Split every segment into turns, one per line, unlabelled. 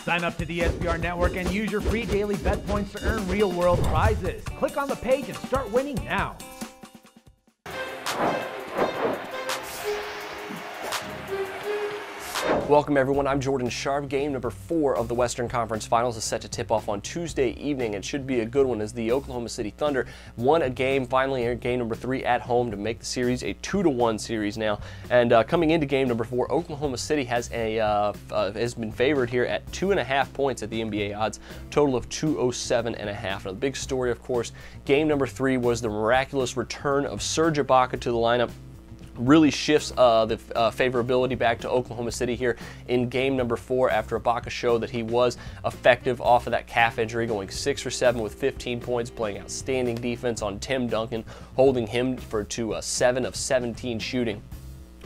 Sign up to the SBR Network and use your free daily bet points to earn real-world prizes. Click on the page and start winning now.
Welcome everyone, I'm Jordan Sharp. Game number 4 of the Western Conference Finals is set to tip off on Tuesday evening and should be a good one as the Oklahoma City Thunder won a game finally in game number 3 at home to make the series a 2-1 series now. And coming into game number 4, Oklahoma City has been favored here at 2.5 points at the NBA odds, total of 207.5. Now the big story, of course, game number 3 was the miraculous return of Serge Ibaka to the lineup. Really shifts the favorability back to Oklahoma City here in game number 4 after Ibaka showed that he was effective off of that calf injury, going 6 for 7 with 15 points, playing outstanding defense on Tim Duncan, holding him to 7 of 17 shooting.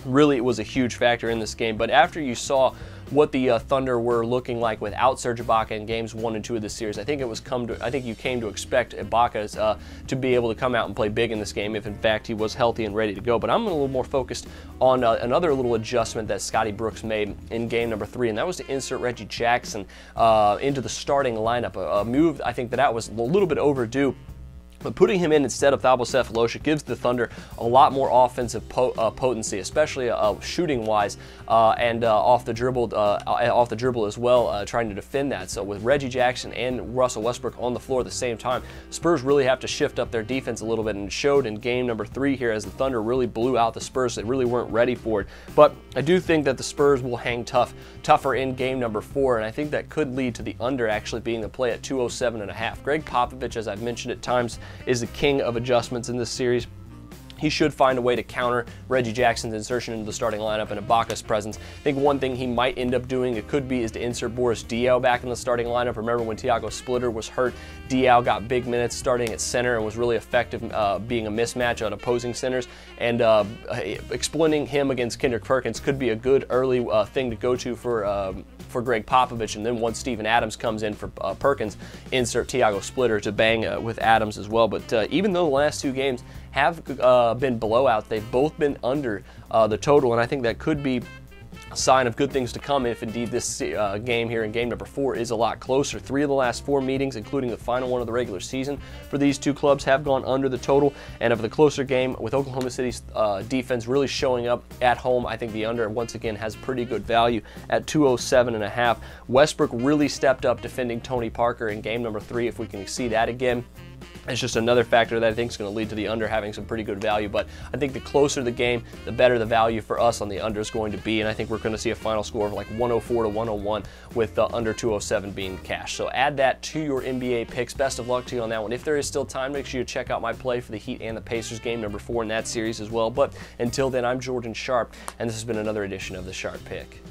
Really, it was a huge factor in this game. But after you saw what the Thunder were looking like without Serge Ibaka in games 1 and 2 of this series, I think you came to expect Ibaka to be able to come out and play big in this game if in fact he was healthy and ready to go. But I'm a little more focused on another little adjustment that Scotty Brooks made in game number 3, and that was to insert Reggie Jackson into the starting lineup. A move I think that was a little bit overdue. But putting him in instead of Thabo Sefolosha gives the Thunder a lot more offensive potency, especially shooting-wise and off the dribble as well, trying to defend that. So with Reggie Jackson and Russell Westbrook on the floor at the same time, Spurs really have to shift up their defense a little bit, and it showed in game number 3 here as the Thunder really blew out the Spurs. They really weren't ready for it. But I do think that the Spurs will hang tougher in game number 4, and I think that could lead to the under actually being the play at 207.5. Greg Popovich, as I've mentioned at times, is the king of adjustments in this series. He should find a way to counter Reggie Jackson's insertion into the starting lineup and Ibaka's presence. I think one thing he might end up doing, is to insert Boris Diaw back in the starting lineup. Remember when Thiago Splitter was hurt, Diaw got big minutes starting at center and was really effective being a mismatch on opposing centers. And exploiting him against Kendrick Perkins could be a good early thing to go to for Greg Popovich. And then once Steven Adams comes in for Perkins, insert Thiago Splitter to bang with Adams as well. But even though the last 2 games have been blowouts, they've both been under the total, and I think that could be a sign of good things to come if indeed this game here in game number 4 is a lot closer. 3 of the last 4 meetings, including the final one of the regular season for these 2 clubs, have gone under the total, and of the closer game with Oklahoma City's defense really showing up at home, I think the under once again has pretty good value at 207.5. Westbrook really stepped up defending Tony Parker in game number 3. If we can see that again, it's just another factor that I think is going to lead to the under having some pretty good value. But I think the closer the game, the better the value for us on the under is going to be. And I think we're going to see a final score of like 104 to 101 with the under 207 being cash. So add that to your NBA picks. Best of luck to you on that one. If there is still time, make sure you check out my play for the Heat and the Pacers game number 4 in that series as well. But until then, I'm Jordan Sharp, and this has been another edition of the Sharp Pick.